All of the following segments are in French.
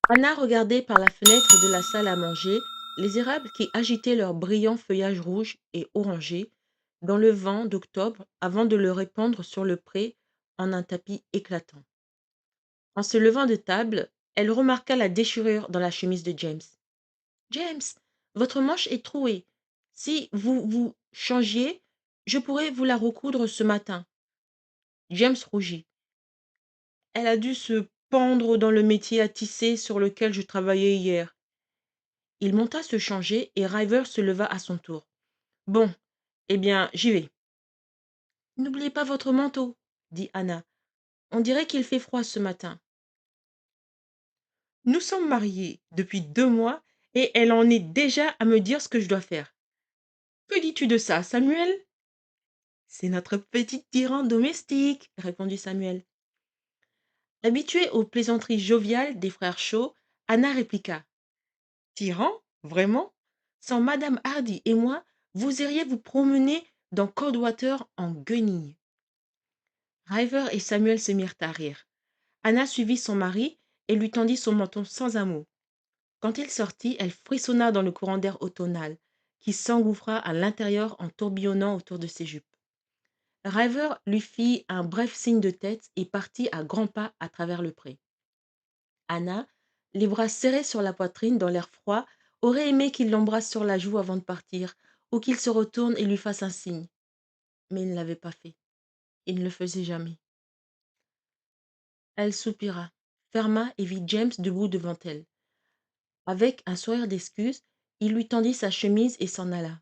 Anna regardait par la fenêtre de la salle à manger les érables qui agitaient leurs brillants feuillages rouges et orangés dans le vent d'octobre avant de le répandre sur le pré en un tapis éclatant. En se levant de table, elle remarqua la déchirure dans la chemise de James. James, votre manche est trouée. Si vous vous changiez, je pourrais vous la recoudre ce matin. James rougit. Elle a dû se pendre dans le métier à tisser sur lequel je travaillais hier. Il monta se changer et River se leva à son tour. Bon, eh bien, j'y vais. N'oubliez pas votre manteau, dit Anna. On dirait qu'il fait froid ce matin. Nous sommes mariés depuis 2 mois et elle en est déjà à me dire ce que je dois faire. Que dis-tu de ça, Samuel? C'est notre petit tyran domestique, répondit Samuel. Habituée aux plaisanteries joviales des frères Shaw, Anna répliqua. Tyran? Vraiment? Sans Madame Hardy et moi, vous iriez vous promener dans Coldwater en guenilles. River et Samuel se mirent à rire. Anna suivit son mari et lui tendit son menton sans un mot. Quand il sortit, elle frissonna dans le courant d'air automnal, qui s'engouffra à l'intérieur en tourbillonnant autour de ses jupes. River lui fit un bref signe de tête et partit à grands pas à travers le pré. Anna, les bras serrés sur la poitrine dans l'air froid, aurait aimé qu'il l'embrasse sur la joue avant de partir, ou qu'il se retourne et lui fasse un signe. Mais il ne l'avait pas fait. Il ne le faisait jamais. Elle soupira, ferma et vit James debout devant elle. Avec un sourire d'excuse, il lui tendit sa chemise et s'en alla.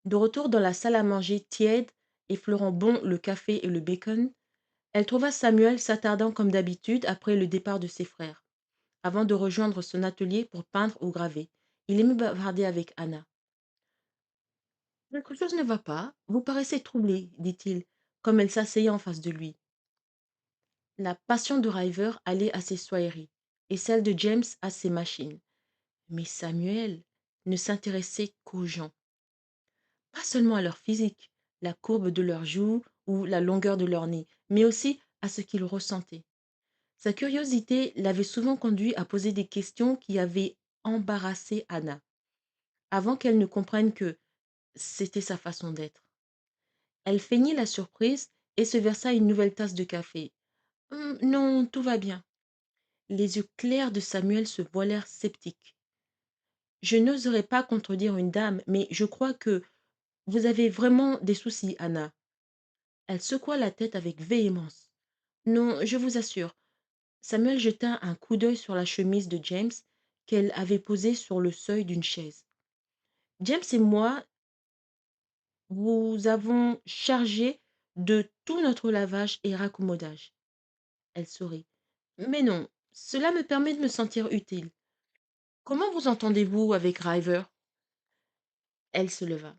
De retour dans la salle à manger tiède, effleurant bon le café et le bacon, elle trouva Samuel s'attardant comme d'habitude après le départ de ses frères, avant de rejoindre son atelier pour peindre ou graver. Il aimait bavarder avec Anna. Quelque chose ne va pas, vous paraissez troublée, dit-il, comme elle s'asseyait en face de lui. La passion de River allait à ses soieries, et celle de James à ses machines. Mais Samuel ne s'intéressait qu'aux gens. Pas seulement à leur physique, la courbe de leurs joues ou la longueur de leur nez, mais aussi à ce qu'ils ressentaient. Sa curiosité l'avait souvent conduit à poser des questions qui avaient embarrassé Anna, avant qu'elle ne comprenne que c'était sa façon d'être. Elle feignit la surprise et se versa une nouvelle tasse de café. Non, tout va bien. Les yeux clairs de Samuel se voilèrent sceptiques. Je n'oserais pas contredire une dame, mais je crois que vous avez vraiment des soucis, Anna. Elle secoua la tête avec véhémence. Non, je vous assure. Samuel jeta un coup d'œil sur la chemise de James qu'elle avait posée sur le seuil d'une chaise. James et moi vous avons chargé de tout notre lavage et raccommodage. Elle sourit. Mais non, cela me permet de me sentir utile. Comment vous entendez-vous avec River? Elle se leva.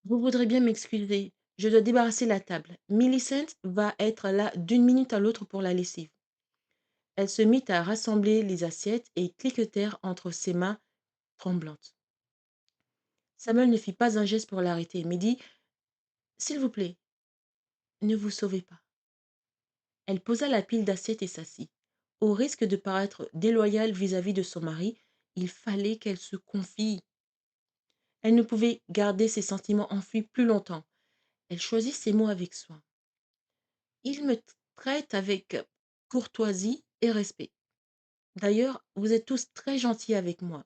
Vous voudrez bien m'excuser. Je dois débarrasser la table. Millicent va être là d'une minute à l'autre pour la lessive. Elle se mit à rassembler les assiettes et cliquetèrent entre ses mains tremblantes. Samuel ne fit pas un geste pour l'arrêter, mais dit s'il vous plaît, ne vous sauvez pas. Elle posa la pile d'assiettes et s'assit. Au risque de paraître déloyale vis-à-vis de son mari, il fallait qu'elle se confie. Elle ne pouvait garder ses sentiments enfouis plus longtemps. Elle choisit ses mots avec soin. Il me traite avec courtoisie et respect. D'ailleurs, vous êtes tous très gentils avec moi.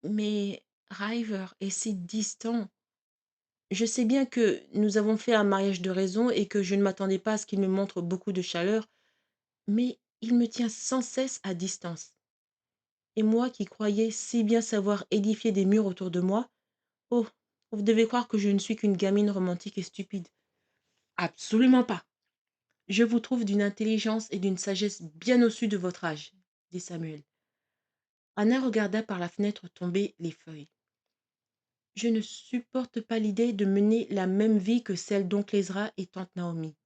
Mais River est si distant. Je sais bien que nous avons fait un mariage de raison et que je ne m'attendais pas à ce qu'il me montre beaucoup de chaleur, mais il me tient sans cesse à distance. Et moi qui croyais si bien savoir édifier des murs autour de moi, oh, vous devez croire que je ne suis qu'une gamine romantique et stupide. Absolument pas. Je vous trouve d'une intelligence et d'une sagesse bien au-dessus de votre âge, dit Samuel. Anna regarda par la fenêtre tomber les feuilles. Je ne supporte pas l'idée de mener la même vie que celle d'oncle Ezra et tante Naomi.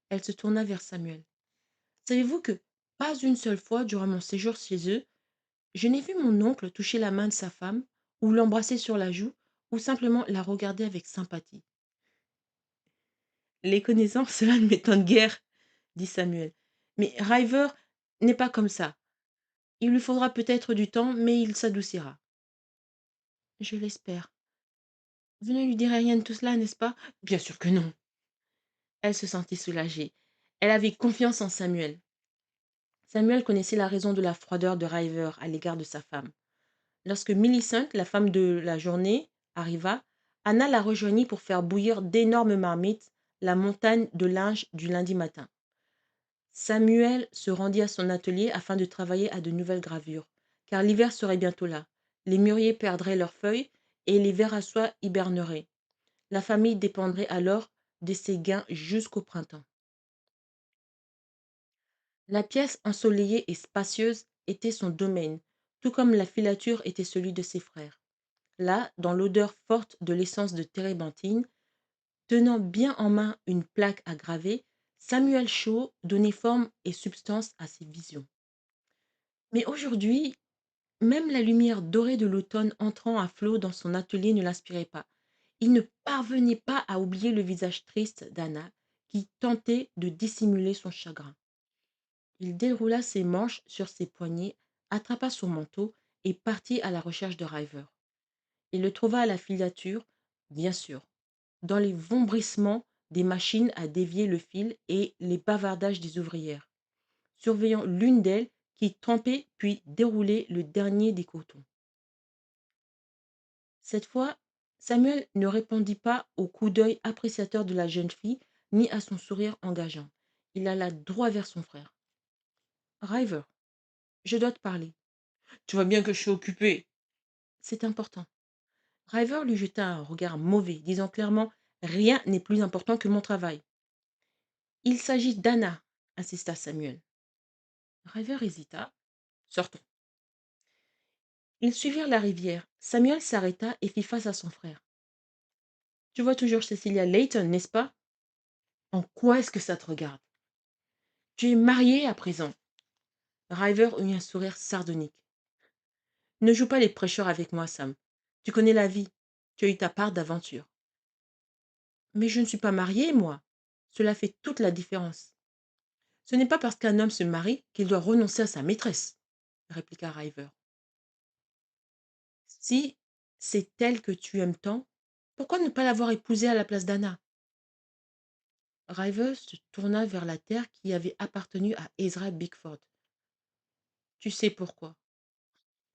Elle se tourna vers Samuel. Savez-vous que, pas une seule fois durant mon séjour chez eux, je n'ai vu mon oncle toucher la main de sa femme, ou l'embrasser sur la joue, ou simplement la regarder avec sympathie. Les connaissants, cela ne m'étonne guère, dit Samuel. Mais River n'est pas comme ça. Il lui faudra peut-être du temps, mais il s'adoucira. Je l'espère. Vous ne lui direz rien de tout cela, n'est-ce pas? Bien sûr que non. Elle se sentit soulagée. Elle avait confiance en Samuel. Samuel connaissait la raison de la froideur de River à l'égard de sa femme. Lorsque Millicent, la femme de la journée, arriva, Anna la rejoignit pour faire bouillir d'énormes marmites, la montagne de linge du lundi matin. Samuel se rendit à son atelier afin de travailler à de nouvelles gravures, car l'hiver serait bientôt là. Les mûriers perdraient leurs feuilles et les vers à soie hiberneraient. La famille dépendrait alors de ses gains jusqu'au printemps. La pièce ensoleillée et spacieuse était son domaine, tout comme la filature était celui de ses frères. Là, dans l'odeur forte de l'essence de térébenthine, tenant bien en main une plaque à graver, Samuel Shaw donnait forme et substance à ses visions. Mais aujourd'hui, même la lumière dorée de l'automne entrant à flot dans son atelier ne l'inspirait pas. Il ne parvenait pas à oublier le visage triste d'Anna, qui tentait de dissimuler son chagrin. Il déroula ses manches sur ses poignets, attrapa son manteau et partit à la recherche de River. Il le trouva à la filature, bien sûr, dans les vombrissements des machines à dévier le fil et les bavardages des ouvrières, surveillant l'une d'elles qui trempait puis déroulait le dernier des cotons. Cette fois, Samuel ne répondit pas au coup d'œil appréciateur de la jeune fille, ni à son sourire engageant. Il alla droit vers son frère. River, je dois te parler. Tu vois bien que je suis occupé. C'est important. River lui jeta un regard mauvais, disant clairement: rien n'est plus important que mon travail. Il s'agit d'Anna, insista Samuel. River hésita. Sortons. Ils suivirent la rivière. Samuel s'arrêta et fit face à son frère. Tu vois toujours Cecilia Layton, n'est-ce pas? En quoi est-ce que ça te regarde? Tu es marié à présent. River eut un sourire sardonique. Ne joue pas les prêcheurs avec moi, Sam. Tu connais la vie. Tu as eu ta part d'aventure. Mais je ne suis pas mariée, moi. Cela fait toute la différence. Ce n'est pas parce qu'un homme se marie qu'il doit renoncer à sa maîtresse, répliqua River. Si c'est elle que tu aimes tant, pourquoi ne pas l'avoir épousée à la place d'Anna? River se tourna vers la terre qui avait appartenu à Ezra Bickford. Tu sais pourquoi.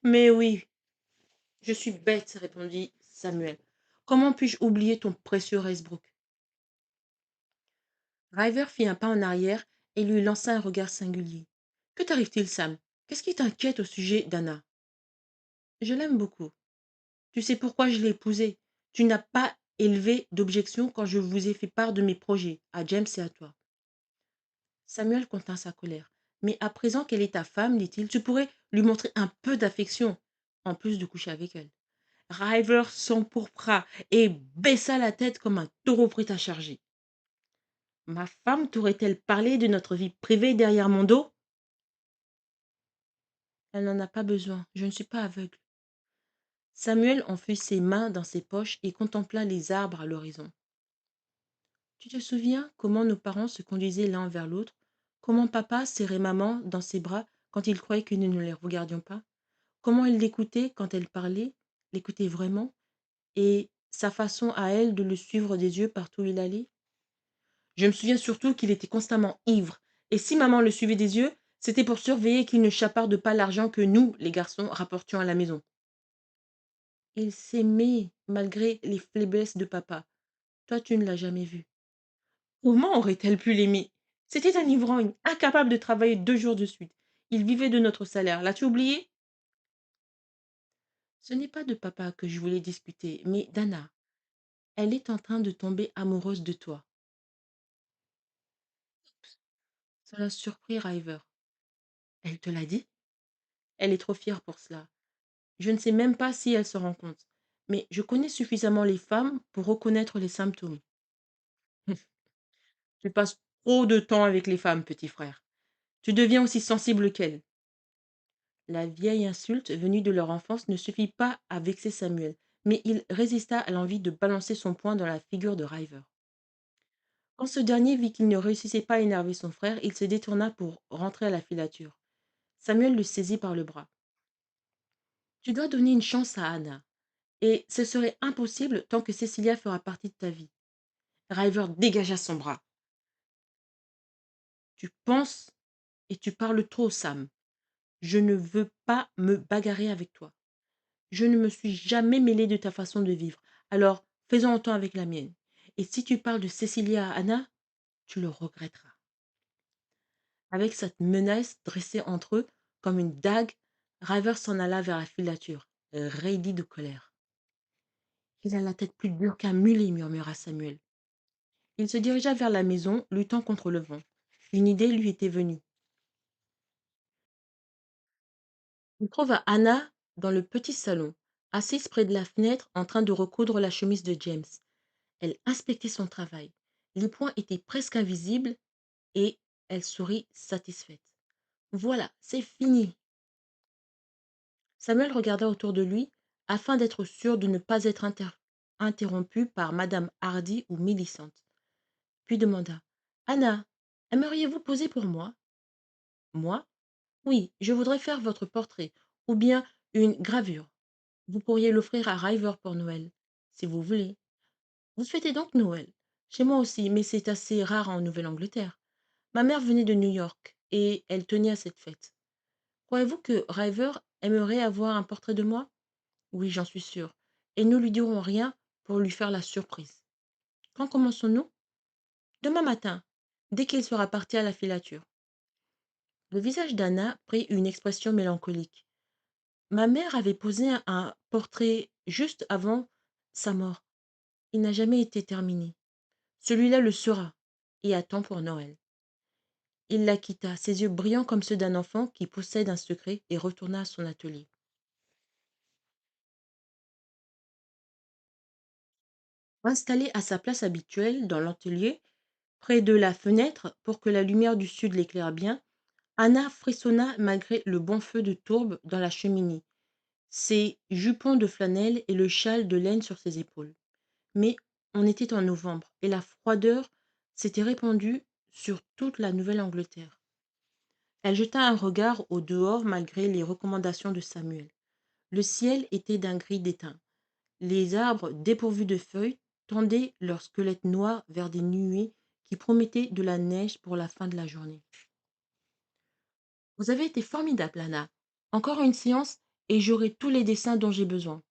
Mais oui, je suis bête, répondit Samuel. Comment puis-je oublier ton précieux Racebrook? River fit un pas en arrière et lui lança un regard singulier. Que t'arrive-t-il, Sam? Qu'est-ce qui t'inquiète au sujet d'Anna? Je l'aime beaucoup. Tu sais pourquoi je l'ai épousée. Tu n'as pas élevé d'objection quand je vous ai fait part de mes projets, à James et à toi. Samuel contint sa colère. Mais à présent qu'elle est ta femme, dit-il, tu pourrais lui montrer un peu d'affection, en plus de coucher avec elle. River s'empourpra et baissa la tête comme un taureau prêt à charger. Ma femme t'aurait-elle parlé de notre vie privée derrière mon dos? Elle n'en a pas besoin, je ne suis pas aveugle. Samuel enfouit ses mains dans ses poches et contempla les arbres à l'horizon. Tu te souviens comment nos parents se conduisaient l'un vers l'autre, comment papa serrait maman dans ses bras quand il croyait que nous ne les regardions pas, comment il l'écoutait quand elle parlait, l'écoutait vraiment, et sa façon à elle de le suivre des yeux partout où il allait? Je me souviens surtout qu'il était constamment ivre, et si maman le suivait des yeux, c'était pour surveiller qu'il ne chaparde pas l'argent que nous, les garçons, rapportions à la maison. Il s'aimait malgré les faiblesses de papa. Toi, tu ne l'as jamais vu. Comment aurait-elle pu l'aimer? C'était un ivrogne, incapable de travailler 2 jours de suite. Il vivait de notre salaire. L'as-tu oublié? Ce n'est pas de papa que je voulais discuter, mais d'Anna. Elle est en train de tomber amoureuse de toi. Cela surprit River. Elle te l'a dit? Elle est trop fière pour cela. Je ne sais même pas si elle se rend compte. Mais je connais suffisamment les femmes pour reconnaître les symptômes. Tu passes trop de temps avec les femmes, petit frère. Tu deviens aussi sensible qu'elles. La vieille insulte venue de leur enfance ne suffit pas à vexer Samuel, mais il résista à l'envie de balancer son poing dans la figure de River. Quand ce dernier vit qu'il ne réussissait pas à énerver son frère, il se détourna pour rentrer à la filature. Samuel le saisit par le bras. Tu dois donner une chance à Anna. Et ce serait impossible tant que Cecilia fera partie de ta vie. River dégagea son bras. Tu penses et tu parles trop, Sam. Je ne veux pas me bagarrer avec toi. Je ne me suis jamais mêlée de ta façon de vivre. Alors, faisons autant avec la mienne. Et si tu parles de Cecilia à Anna, tu le regretteras. Avec cette menace dressée entre eux comme une dague, River s'en alla vers la filature, raidi de colère. Il a la tête plus dure qu'un mulet, murmura Samuel. Il se dirigea vers la maison, luttant contre le vent. Une idée lui était venue. Il trouva Anna dans le petit salon, assise près de la fenêtre en train de recoudre la chemise de James. Elle inspectait son travail. Les points étaient presque invisibles et elle sourit satisfaite. Voilà, c'est fini. Samuel regarda autour de lui afin d'être sûr de ne pas être interrompu par Madame Hardy ou Millicent. Puis demanda: Anna, aimeriez-vous poser pour moi? Moi? Oui, je voudrais faire votre portrait, ou bien une gravure. Vous pourriez l'offrir à River pour Noël, si vous voulez. Vous fêtez donc Noël? Chez moi aussi, mais c'est assez rare en Nouvelle-Angleterre. Ma mère venait de New York, et elle tenait à cette fête. Croyez-vous que River aimerait avoir un portrait de moi? Oui, j'en suis sûre. Et nous lui dirons rien pour lui faire la surprise. Quand commençons-nous? Demain matin, dès qu'il sera parti à la filature. Le visage d'Anna prit une expression mélancolique. Ma mère avait posé un portrait juste avant sa mort. Il n'a jamais été terminé. Celui-là le sera, et à temps pour Noël. Il la quitta, ses yeux brillants comme ceux d'un enfant qui possède un secret, et retourna à son atelier. Installée à sa place habituelle dans l'atelier, près de la fenêtre pour que la lumière du sud l'éclaire bien, Anna frissonna malgré le bon feu de tourbe dans la cheminée, ses jupons de flanelle et le châle de laine sur ses épaules. Mais on était en novembre et la froideur s'était répandue sur toute la Nouvelle-Angleterre. Elle jeta un regard au dehors malgré les recommandations de Samuel. Le ciel était d'un gris déteint. Les arbres, dépourvus de feuilles, tendaient leurs squelettes noirs vers des nuées qui promettaient de la neige pour la fin de la journée. Vous avez été formidable, Anna. Encore une séance et j'aurai tous les dessins dont j'ai besoin.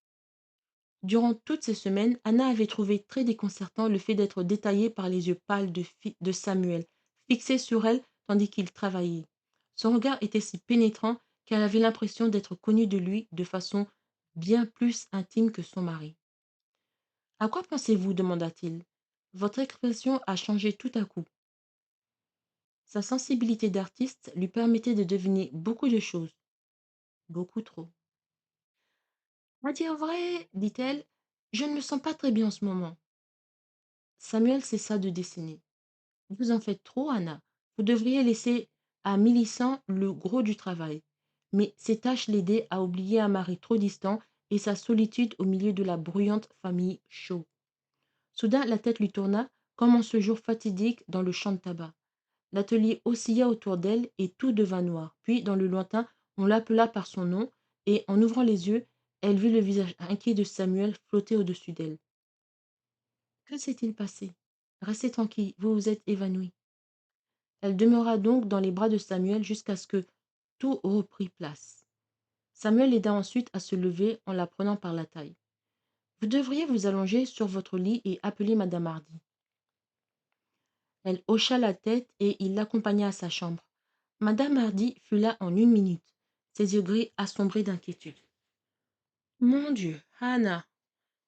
Durant toutes ces semaines, Anna avait trouvé très déconcertant le fait d'être détaillée par les yeux pâles de Samuel, fixés sur elle tandis qu'il travaillait. Son regard était si pénétrant qu'elle avait l'impression d'être connue de lui de façon bien plus intime que son mari. À quoi pensez-vous? Demanda-t-il. Votre expression a changé tout à coup. Sa sensibilité d'artiste lui permettait de deviner beaucoup de choses, beaucoup trop. À dire vrai, dit-elle, je ne me sens pas très bien en ce moment. Samuel cessa de dessiner. Vous en faites trop, Anna. Vous devriez laisser à Millicent le gros du travail. Mais ces tâches l'aidaient à oublier un mari trop distant et sa solitude au milieu de la bruyante famille Shaw. Soudain, la tête lui tourna, comme en ce jour fatidique dans le champ de tabac. L'atelier oscilla autour d'elle et tout devint noir. Puis, dans le lointain, on l'appela par son nom, et en ouvrant les yeux, elle vit le visage inquiet de Samuel flotter au-dessus d'elle. Que s'est-il passé? Restez tranquille, vous vous êtes évanoui. Elle demeura donc dans les bras de Samuel jusqu'à ce que tout reprit place. Samuel l'aida ensuite à se lever en la prenant par la taille. Vous devriez vous allonger sur votre lit et appeler Madame Hardy. Elle hocha la tête et il l'accompagna à sa chambre. Madame Hardy fut là en une minute, ses yeux gris assombrés d'inquiétude. Mon Dieu, Hannah!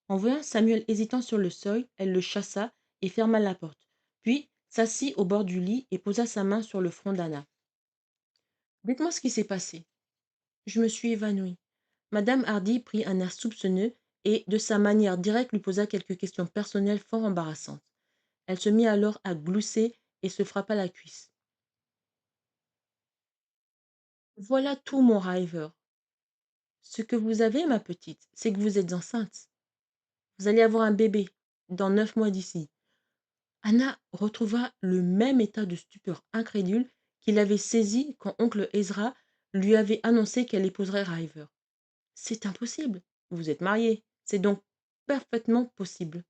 En voyant Samuel hésitant sur le seuil, elle le chassa et ferma la porte. Puis s'assit au bord du lit et posa sa main sur le front d'Anna. Dites-moi ce qui s'est passé. Je me suis évanouie. Madame Hardy prit un air soupçonneux et, de sa manière directe, lui posa quelques questions personnelles fort embarrassantes. Elle se mit alors à glousser et se frappa la cuisse. Voilà tout, mon rêveur. Ce que vous avez, ma petite, c'est que vous êtes enceinte. Vous allez avoir un bébé dans 9 mois d'ici. Anna retrouva le même état de stupeur incrédule qui l'avait saisie quand oncle Ezra lui avait annoncé qu'elle épouserait River. C'est impossible. Vous êtes mariés. C'est donc parfaitement possible.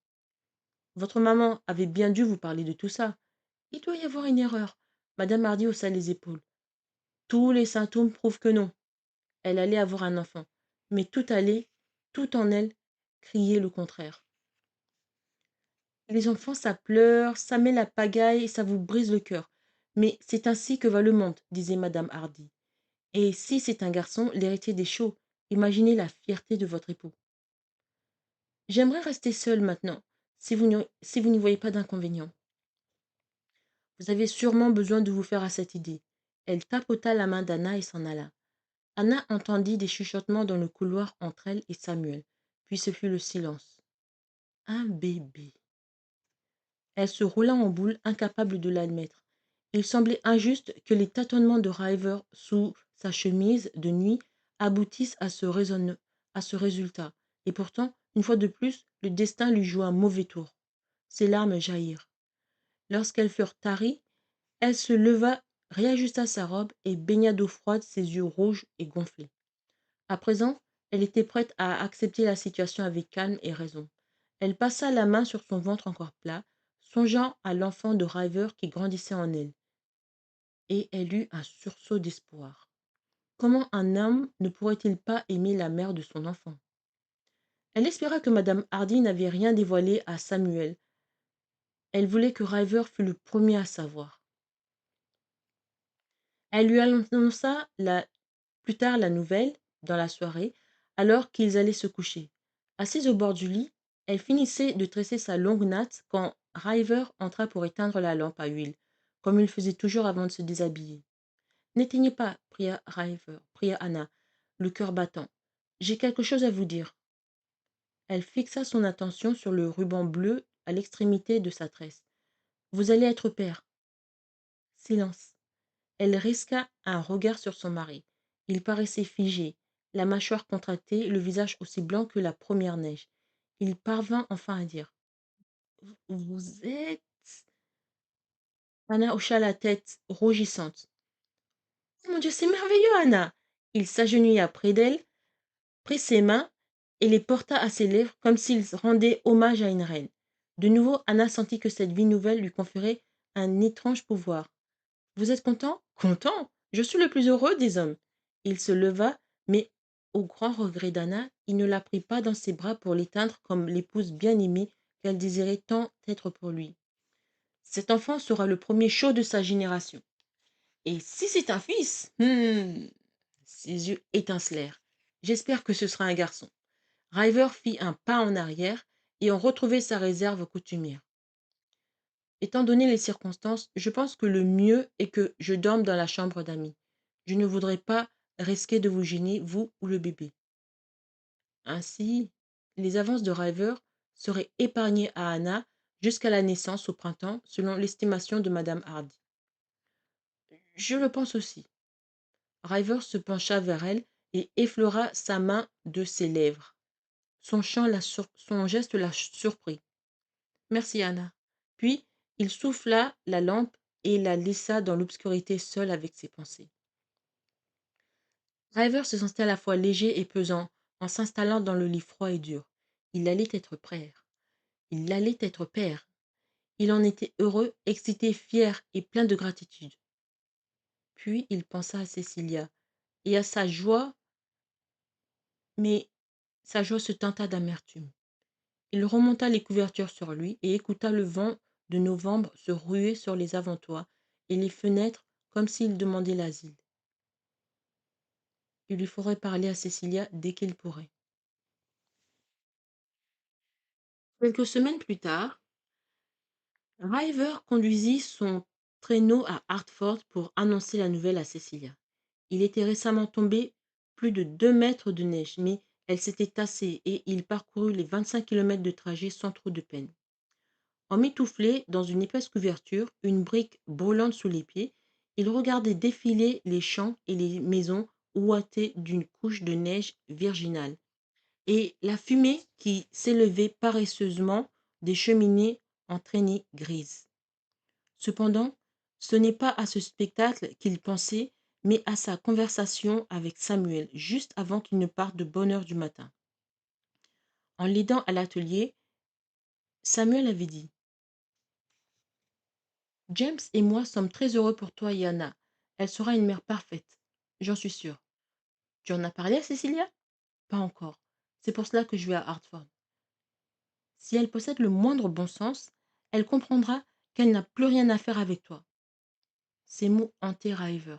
Votre maman avait bien dû vous parler de tout ça. Il doit y avoir une erreur. Madame Hardy haussa les épaules. Tous les symptômes prouvent que non. Elle allait avoir un enfant. Mais tout en elle, criait le contraire. Les enfants, ça pleure, ça met la pagaille et ça vous brise le cœur. Mais c'est ainsi que va le monde, disait madame Hardy. Et si c'est un garçon, l'héritier des Shaw, imaginez la fierté de votre époux. J'aimerais rester seule maintenant, si vous n'y voyez pas d'inconvénient. Vous avez sûrement besoin de vous faire à cette idée. Elle tapota la main d'Anna et s'en alla. Anna entendit des chuchotements dans le couloir entre elle et Samuel. Puis ce fut le silence. Un bébé. Elle se roula en boule, incapable de l'admettre. Il semblait injuste que les tâtonnements de River sous sa chemise de nuit aboutissent à ce résultat. Et pourtant, une fois de plus, le destin lui joua un mauvais tour. Ses larmes jaillirent. Lorsqu'elles furent taries, elle se leva, réajusta sa robe et baigna d'eau froide ses yeux rouges et gonflés. À présent, elle était prête à accepter la situation avec calme et raison. Elle passa la main sur son ventre encore plat, songeant à l'enfant de rêveur qui grandissait en elle, et elle eut un sursaut d'espoir. Comment un homme ne pourrait-il pas aimer la mère de son enfant? Elle espéra que madame Hardy n'avait rien dévoilé à Samuel. Elle voulait que Rêveur fût le premier à savoir. Elle lui annonça plus tard la nouvelle, dans la soirée, alors qu'ils allaient se coucher. Assise au bord du lit, elle finissait de tresser sa longue natte quand River entra pour éteindre la lampe à huile, comme il faisait toujours avant de se déshabiller. N'éteignez pas, pria Anna, le cœur battant. J'ai quelque chose à vous dire. Elle fixa son attention sur le ruban bleu à l'extrémité de sa tresse. Vous allez être père. Silence. Elle risqua un regard sur son mari. Il paraissait figé, la mâchoire contractée, le visage aussi blanc que la première neige. Il parvint enfin à dire: Vous êtes. Anna hocha la tête, rougissante. Oh mon Dieu, c'est merveilleux, Anna. Il s'agenouilla près d'elle, prit ses mains et les porta à ses lèvres comme s'il rendait hommage à une reine. De nouveau, Anna sentit que cette vie nouvelle lui conférait un étrange pouvoir. Vous êtes content? Content? Je suis le plus heureux des hommes. Il se leva, mais, au grand regret d'Anna, il ne la prit pas dans ses bras pour l'éteindre comme l'épouse bien-aimée qu'elle désirait tant être pour lui. Cet enfant sera le premier Shaw de sa génération. Et si c'est un fils? Ses yeux étincelèrent. J'espère que ce sera un garçon. River fit un pas en arrière et en retrouvait sa réserve coutumière. Étant donné les circonstances, je pense que le mieux est que je dorme dans la chambre d'amis. Je ne voudrais pas risquer de vous gêner, vous ou le bébé. Ainsi, les avances de River seraient épargnées à Anna jusqu'à la naissance au printemps, selon l'estimation de madame Hardy. Je le pense aussi. River se pencha vers elle et effleura sa main de ses lèvres. Son geste la surprit. Merci, Anna. Puis, il souffla la lampe et la laissa dans l'obscurité seule avec ses pensées. Driver se sentait à la fois léger et pesant en s'installant dans le lit froid et dur. Il allait être père. Il allait être père. Il en était heureux, excité, fier et plein de gratitude. Puis il pensa à Cecilia et à sa joie, mais sa joie se teinta d'amertume. Il remonta les couvertures sur lui et écouta le vent de novembre se ruer sur les avant-toits et les fenêtres comme s'il demandait l'asile. Il lui faudrait parler à Cecilia dès qu'il pourrait. Quelques semaines plus tard, River conduisit son traîneau à Hartford pour annoncer la nouvelle à Cecilia. Il était récemment tombé plus de 2 mètres de neige, mais elle s'était tassée et il parcourut les 25 kilomètres de trajet sans trop de peine. Emmitouflé dans une épaisse couverture, une brique brûlante sous les pieds, il regardait défiler les champs et les maisons ouatées d'une couche de neige virginale, et la fumée qui s'élevait paresseusement des cheminées en traînées grises. Cependant, ce n'est pas à ce spectacle qu'il pensait, mais à sa conversation avec Samuel, juste avant qu'il ne parte de bonne heure du matin. En l'aidant à l'atelier, Samuel avait dit: James et moi sommes très heureux pour toi, Yana. Elle sera une mère parfaite, j'en suis sûre. Tu en as parlé à Cecilia? Pas encore. C'est pour cela que je vais à Hartford. Si elle possède le moindre bon sens, elle comprendra qu'elle n'a plus rien à faire avec toi. Ces mots hantaient River.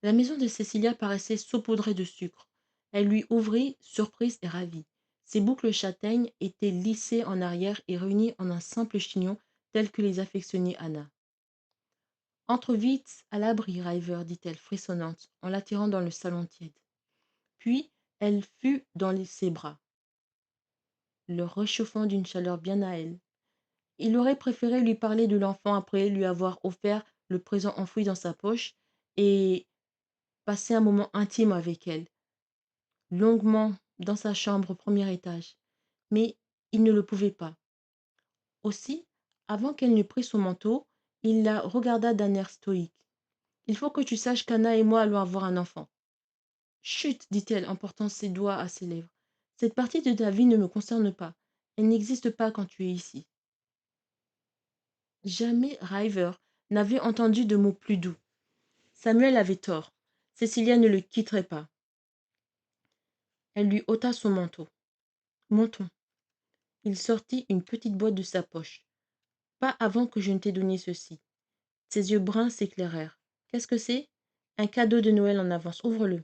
La maison de Cecilia paraissait saupoudrée de sucre. Elle lui ouvrit, surprise et ravie. Ses boucles châtaignes étaient lissées en arrière et réunies en un simple chignon tel que les affectionnait Anna. Entre vite à l'abri, River, dit-elle, frissonnante, en l'attirant dans le salon tiède. Puis elle fut dans ses bras, le réchauffant d'une chaleur bien à elle. Il aurait préféré lui parler de l'enfant après lui avoir offert le présent enfoui dans sa poche et passer un moment intime avec elle, longuement dans sa chambre au premier étage. Mais il ne le pouvait pas. Aussi, avant qu'elle ne prît son manteau, il la regarda d'un air stoïque. Il faut que tu saches qu'Anna et moi allons avoir un enfant. Chut, dit-elle en portant ses doigts à ses lèvres. Cette partie de ta vie ne me concerne pas. Elle n'existe pas quand tu es ici. Jamais River n'avait entendu de mots plus doux. Samuel avait tort. Cecilia ne le quitterait pas. Elle lui ôta son manteau. Montons. Il sortit une petite boîte de sa poche. Pas avant que je ne t'ai donné ceci. Ses yeux bruns s'éclairèrent. Qu'est-ce que c'est? Un cadeau de Noël en avance. Ouvre-le.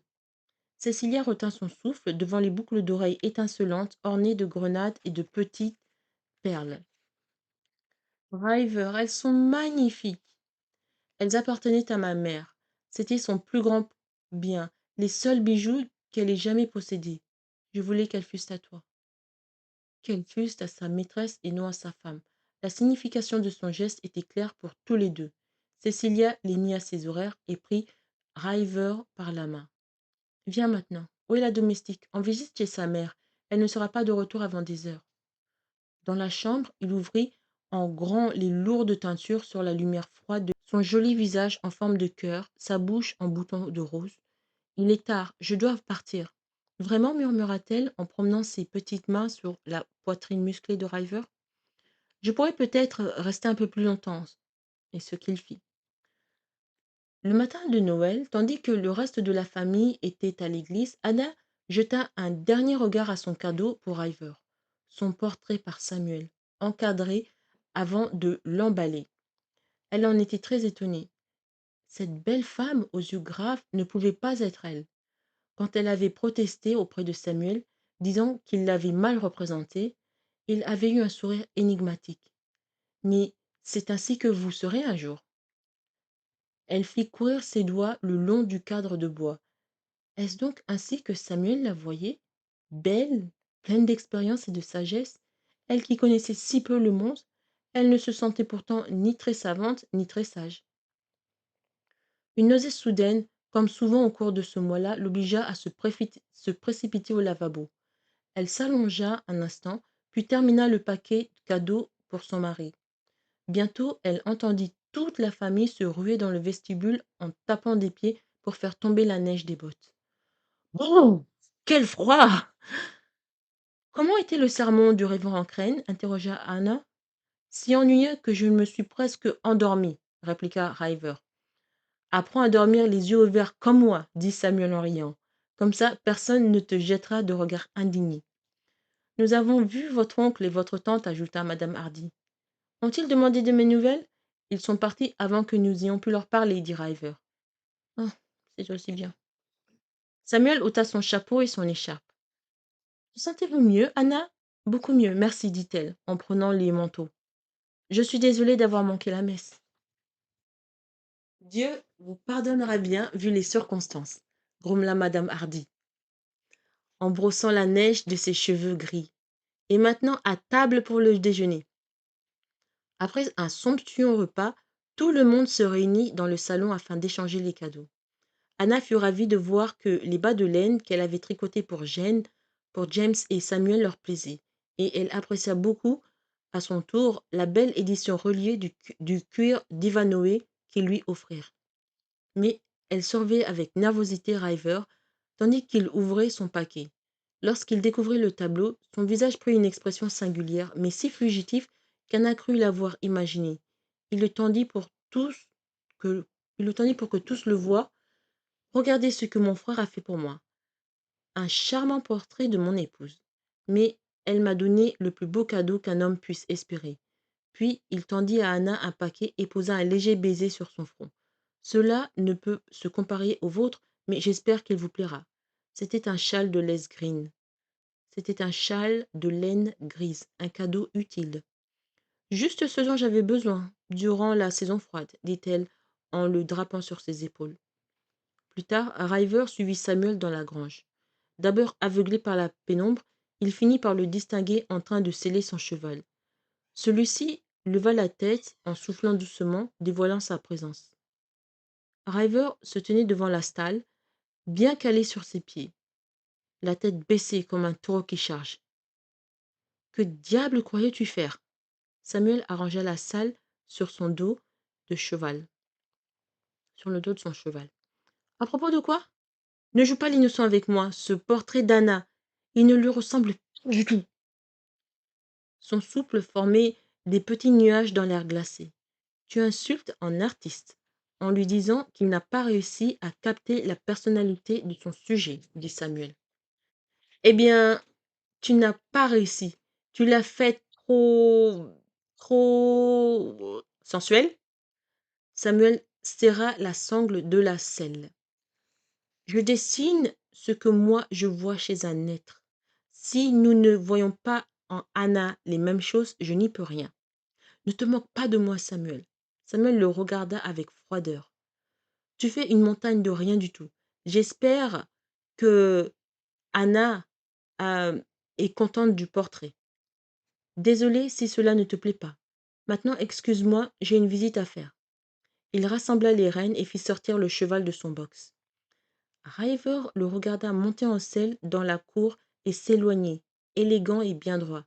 Cecilia retint son souffle devant les boucles d'oreilles étincelantes ornées de grenades et de petites perles. River, elles sont magnifiques. Elles appartenaient à ma mère. C'était son plus grand bien, les seuls bijoux qu'elle ait jamais possédés. Je voulais qu'elles fussent à toi. Qu'elles fussent à sa maîtresse et non à sa femme. La signification de son geste était claire pour tous les deux. Cecilia les mit à ses horaires et prit River par la main. Viens maintenant. Où est la domestique? En visite chez sa mère. Elle ne sera pas de retour avant des heures. Dans la chambre, il ouvrit en grand les lourdes teintures sur la lumière froide de son joli visage en forme de cœur, sa bouche en bouton de rose. Il est tard, je dois partir. Vraiment, murmura-t-elle en promenant ses petites mains sur la poitrine musclée de River. Je pourrais peut-être rester un peu plus longtemps, et ce qu'il fit. Le matin de Noël, tandis que le reste de la famille était à l'église, Anna jeta un dernier regard à son cadeau pour River, son portrait par Samuel, encadré avant de l'emballer. Elle en était très étonnée. Cette belle femme aux yeux graves ne pouvait pas être elle. Quand elle avait protesté auprès de Samuel, disant qu'il l'avait mal représentée, il avait eu un sourire énigmatique. Mais c'est ainsi que vous serez un jour. Elle fit courir ses doigts le long du cadre de bois. Est-ce donc ainsi que Samuel la voyait? Belle, pleine d'expérience et de sagesse, elle qui connaissait si peu le monde, elle ne se sentait pourtant ni très savante ni très sage. Une nausée soudaine, comme souvent au cours de ce mois-là, l'obligea à se précipiter au lavabo. Elle s'allongea un instant, puis termina le paquet cadeau pour son mari. Bientôt, elle entendit toute la famille se ruer dans le vestibule en tapant des pieds pour faire tomber la neige des bottes. Brrr! Quel froid! Comment était le sermon du révérend Crane? Interrogea Anna. Si ennuyeux que je me suis presque endormie, répliqua River. Apprends à dormir les yeux ouverts comme moi, dit Samuel en riant. Comme ça, personne ne te jettera de regards indignés. Nous avons vu votre oncle et votre tante, ajouta madame Hardy. Ont-ils demandé de mes nouvelles? Ils sont partis avant que nous ayons pu leur parler, dit River. Oh, c'est aussi bien. Samuel ôta son chapeau et son écharpe. Vous sentez-vous mieux, Anna? Beaucoup mieux, merci, dit-elle, en prenant les manteaux. Je suis désolée d'avoir manqué la messe. Dieu vous pardonnera bien, vu les circonstances, grommela madame Hardy, en brossant la neige de ses cheveux gris. Et maintenant à table pour le déjeuner. Après un somptueux repas, tout le monde se réunit dans le salon afin d'échanger les cadeaux. Anna fut ravie de voir que les bas de laine qu'elle avait tricotés pour Jane, pour James et Samuel leur plaisaient, et elle apprécia beaucoup, à son tour, la belle édition reliée du cuir d'Ivanhoe qu'ils lui offrirent. Mais Elle surveillait avec nervosité River, tandis qu'il ouvrait son paquet. Lorsqu'il découvrit le tableau, son visage prit une expression singulière, mais si fugitive qu'Anna crut l'avoir imaginé. Il le tendit pour tous que, il le tendit pour que tous le voient. Regardez ce que mon frère a fait pour moi. Un charmant portrait de mon épouse. Mais elle m'a donné le plus beau cadeau qu'un homme puisse espérer. Puis il tendit à Anna un paquet et posa un léger baiser sur son front. Cela ne peut se comparer au vôtre, mais j'espère qu'il vous plaira. C'était un châle de laisse green. C'était un châle de laine grise, un cadeau utile. Juste ce dont j'avais besoin durant la saison froide, dit-elle en le drapant sur ses épaules. Plus tard, River suivit Samuel dans la grange. D'abord aveuglé par la pénombre, il finit par le distinguer en train de seller son cheval. Celui-ci leva la tête en soufflant doucement, dévoilant sa présence. River se tenait devant la stalle, bien calé sur ses pieds, la tête baissée comme un taureau qui charge. Que diable croyais-tu faire? Samuel arrangea la salle sur son dos de cheval, sur le dos de son cheval. À propos de quoi? Ne joue pas l'innocent avec moi, ce portrait d'Anna. Il ne lui ressemble pas du tout. Son souffle formait des petits nuages dans l'air glacé. Tu insultes un artiste en lui disant qu'il n'a pas réussi à capter la personnalité de son sujet, dit Samuel. Eh bien, tu n'as pas réussi. Tu l'as fait trop sensuel. Samuel serra la sangle de la selle. Je dessine ce que moi je vois chez un être. Si nous ne voyons pas en Anna les mêmes choses, je n'y peux rien. Ne te moque pas de moi, Samuel. Samuel le regarda avec froideur. Tu fais une montagne de rien du tout. J'espère que Anna est contente du portrait. Désolé si cela ne te plaît pas. Maintenant, excuse-moi, j'ai une visite à faire. Il rassembla les rênes et fit sortir le cheval de son box. River le regarda monter en selle dans la cour et s'éloigner, élégant et bien droit.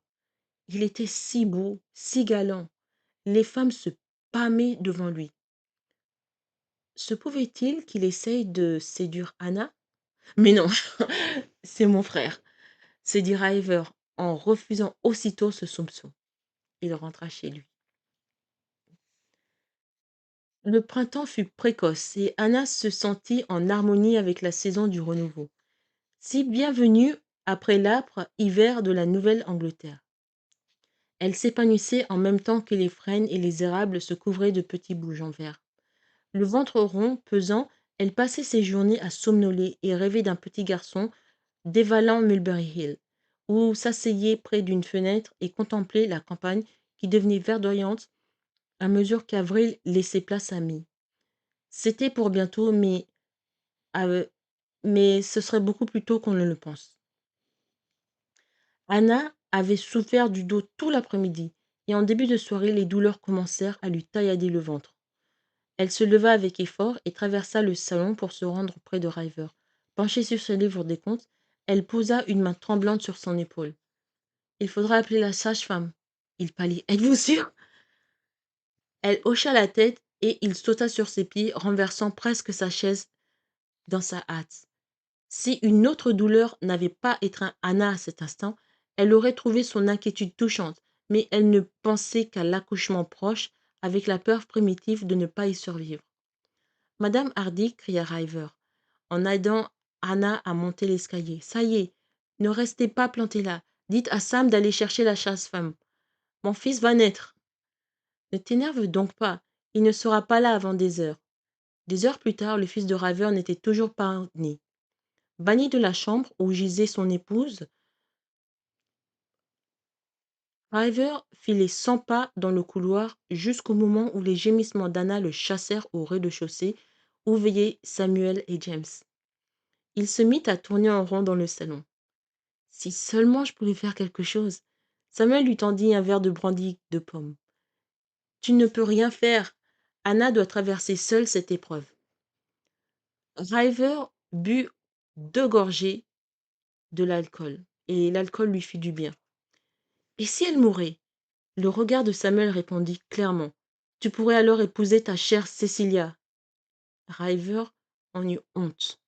Il était si beau, si galant. Les femmes se pâmaient devant lui. Se pouvait-il qu'il essaye de séduire Anna? Mais non, c'est mon frère, se dit River en refusant aussitôt ce soupçon. Il rentra chez lui. Le printemps fut précoce et Anna se sentit en harmonie avec la saison du renouveau, si bienvenue après l'âpre hiver de la Nouvelle-Angleterre. Elle s'épanouissait en même temps que les frênes et les érables se couvraient de petits bourgeons verts. Le ventre rond, pesant, elle passait ses journées à somnoler et rêver d'un petit garçon dévalant Mulberry Hill, ou s'asseyait près d'une fenêtre et contemplait la campagne qui devenait verdoyante à mesure qu'avril laissait place à mai. C'était pour bientôt, euh, mais ce serait beaucoup plus tôt qu'on ne le pense. Anna avait souffert du dos tout l'après-midi, et en début de soirée, les douleurs commencèrent à lui taillader le ventre. Elle se leva avec effort et traversa le salon pour se rendre près de River. Penchée sur ses livres des comptes, elle posa une main tremblante sur son épaule. Il faudra appeler la sage-femme. Il pâlit. Êtes-vous sûr? Elle hocha la tête et il sauta sur ses pieds, renversant presque sa chaise dans sa hâte. Si une autre douleur n'avait pas étreint Anna à cet instant, elle aurait trouvé son inquiétude touchante, mais elle ne pensait qu'à l'accouchement proche, avec la peur primitive de ne pas y survivre. Madame Hardy, cria River, en aidant Anna à monter l'escalier. Ça y est, ne restez pas plantés là. Dites à Sam d'aller chercher la chasse-femme. Mon fils va naître. Ne t'énerve donc pas. Il ne sera pas là avant des heures. Des heures plus tard, le fils de River n'était toujours pas né. Banni de la chambre où gisait son épouse, River fit les 100 pas dans le couloir jusqu'au moment où les gémissements d'Anna le chassèrent au rez-de-chaussée où veillaient Samuel et James. Il se mit à tourner en rond dans le salon. Si seulement je pouvais faire quelque chose. Samuel lui tendit un verre de brandy de pomme. Tu ne peux rien faire. Anna doit traverser seule cette épreuve. River but 2 gorgées de l'alcool, et l'alcool lui fit du bien. Et si elle mourait? Le regard de Samuel répondit clairement. Tu pourrais alors épouser ta chère Cecilia. River en eut honte.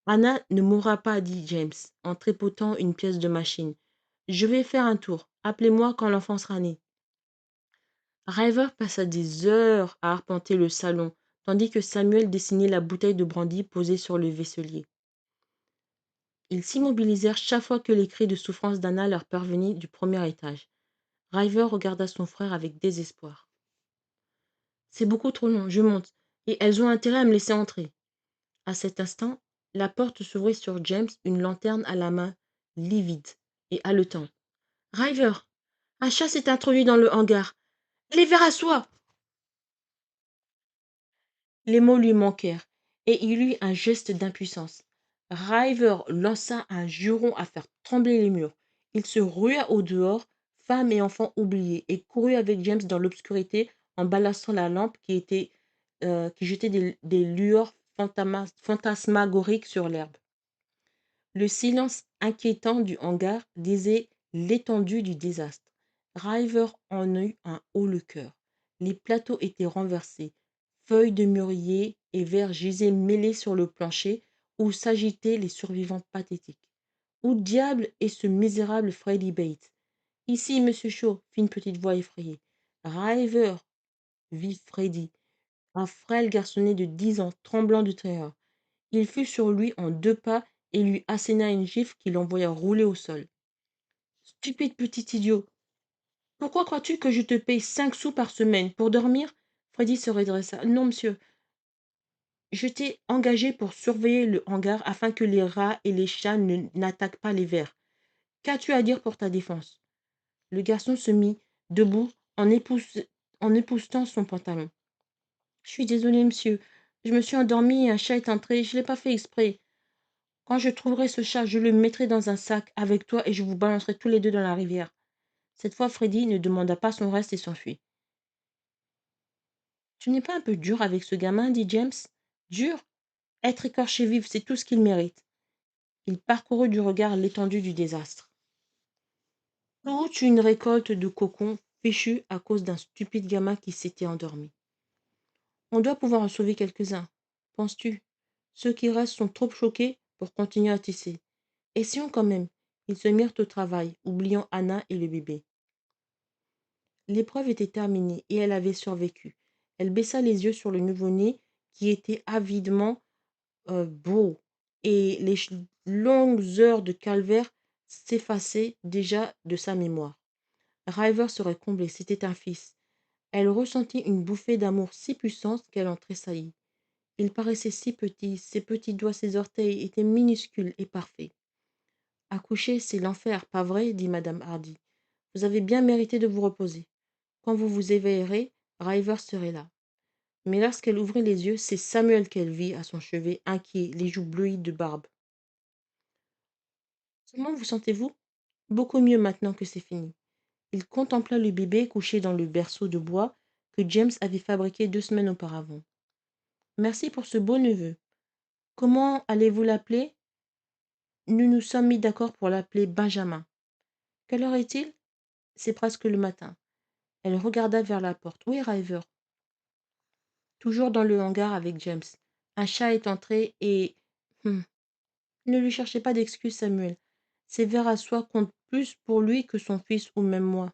Anna ne mourra pas, dit James, en tripotant une pièce de machine. Je vais faire un tour. Appelez-moi quand l'enfant sera né. River passa des heures à arpenter le salon, tandis que Samuel dessinait la bouteille de brandy posée sur le vaisselier. Ils s'immobilisèrent chaque fois que les cris de souffrance d'Anna leur parvenaient du premier étage. River regarda son frère avec désespoir. C'est beaucoup trop long, je monte, et elles ont intérêt à me laisser entrer. À cet instant, la porte s'ouvrit sur James, une lanterne à la main, livide et haletant. River, un chat s'est introduit dans le hangar. Les verres à soie! Les mots lui manquèrent, et il eut un geste d'impuissance. River lança un juron à faire trembler les murs. Il se rua au dehors, femme et enfants oubliés, et courut avec James dans l'obscurité en balançant la lampe qui jetait des lueurs fantasmagoriques sur l'herbe. Le silence inquiétant du hangar disait l'étendue du désastre. River en eut un haut le cœur. Les plateaux étaient renversés. Feuilles de mûrier et verres gisaient mêlés sur le plancher où s'agitaient les survivants pathétiques. Où diable est ce misérable Freddy Bates? Ici, monsieur Shaw, fit une petite voix effrayée. River, vit Freddy, un frêle garçonnet de 10 ans, tremblant de terreur. Il fut sur lui en 2 pas et lui asséna une gifle qui l'envoya rouler au sol. Stupide petit idiot! Pourquoi crois-tu que je te paye 5 sous par semaine pour dormir? Freddy se redressa. Non, monsieur. Je t'ai engagé pour surveiller le hangar afin que les rats et les chats n'attaquent pas les vers. Qu'as-tu à dire pour ta défense? Le garçon se mit debout en époussetant son pantalon. Je suis désolé, monsieur. Je me suis endormi et un chat est entré. Je ne l'ai pas fait exprès. Quand je trouverai ce chat, je le mettrai dans un sac avec toi et je vous balancerai tous les deux dans la rivière. Cette fois, Freddy ne demanda pas son reste et s'enfuit. Tu n'es pas un peu dur avec ce gamin, dit James. Dur? Être écorché vif, c'est tout ce qu'il mérite. Il parcourut du regard l'étendue du désastre. Toute une récolte de cocons fichus à cause d'un stupide gamin qui s'était endormi. On doit pouvoir en sauver quelques-uns, penses-tu? Ceux qui restent sont trop choqués pour continuer à tisser. Essayons quand même. Ils se mirent au travail, oubliant Anna et le bébé. L'épreuve était terminée et elle avait survécu. Elle baissa les yeux sur le nouveau-né qui était avidement beau et les longues heures de calvaire s'effaçaient déjà de sa mémoire. River serait comblé, c'était un fils. Elle ressentit une bouffée d'amour si puissante qu'elle en tressaillit. Il paraissait si petit, ses petits doigts, ses orteils étaient minuscules et parfaits. Accoucher, c'est l'enfer, pas vrai? Dit madame Hardy. Vous avez bien mérité de vous reposer. Quand vous vous éveillerez, River serait là. Mais lorsqu'elle ouvrit les yeux, c'est Samuel qu'elle vit à son chevet, inquiet, les joues bleuies de barbe. Comment vous sentez-vous? Beaucoup mieux maintenant que c'est fini. Il contempla le bébé couché dans le berceau de bois que James avait fabriqué 2 semaines auparavant. Merci pour ce beau neveu. Comment allez-vous l'appeler? Nous nous sommes mis d'accord pour l'appeler Benjamin. Quelle heure est-il? C'est presque le matin. Elle regarda vers la porte. Où est River? Toujours dans le hangar avec James. Un chat est entré et... Ne lui cherchez pas d'excuses, Samuel. Ses vers à soie comptent plus pour lui que son fils ou même moi.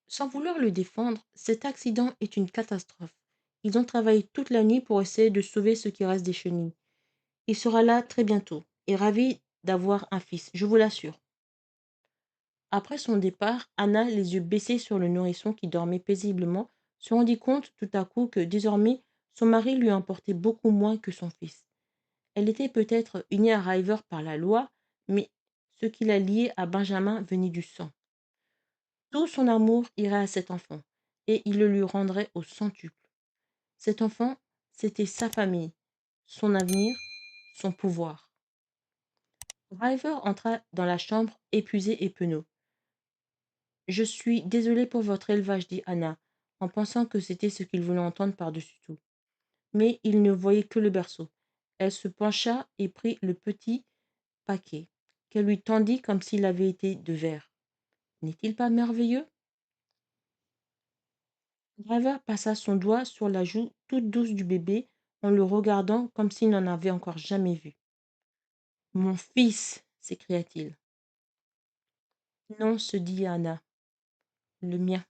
Sans vouloir le défendre, cet accident est une catastrophe. Ils ont travaillé toute la nuit pour essayer de sauver ce qui reste des chenilles. Il sera là très bientôt et ravi d'avoir un fils, je vous l'assure. Après son départ, Anna, les yeux baissés sur le nourrisson qui dormait paisiblement, se rendit compte tout à coup que désormais son mari lui importait beaucoup moins que son fils. Elle était peut-être unie à River par la loi, mais ce qui la liait à Benjamin venait du sang. Tout son amour irait à cet enfant, et il le lui rendrait au centuple. Cet enfant, c'était sa famille, son avenir, son pouvoir. River entra dans la chambre, épuisé et penaud. Je suis désolée pour votre élevage, dit Anna, en pensant que c'était ce qu'il voulait entendre par-dessus tout. Mais il ne voyait que le berceau. Elle se pencha et prit le petit paquet, qu'elle lui tendit comme s'il avait été de verre. N'est-il pas merveilleux? Driver passa son doigt sur la joue toute douce du bébé en le regardant comme s'il n'en avait encore jamais vu. Mon fils, s'écria-t-il. Non, se dit Anna, le mien.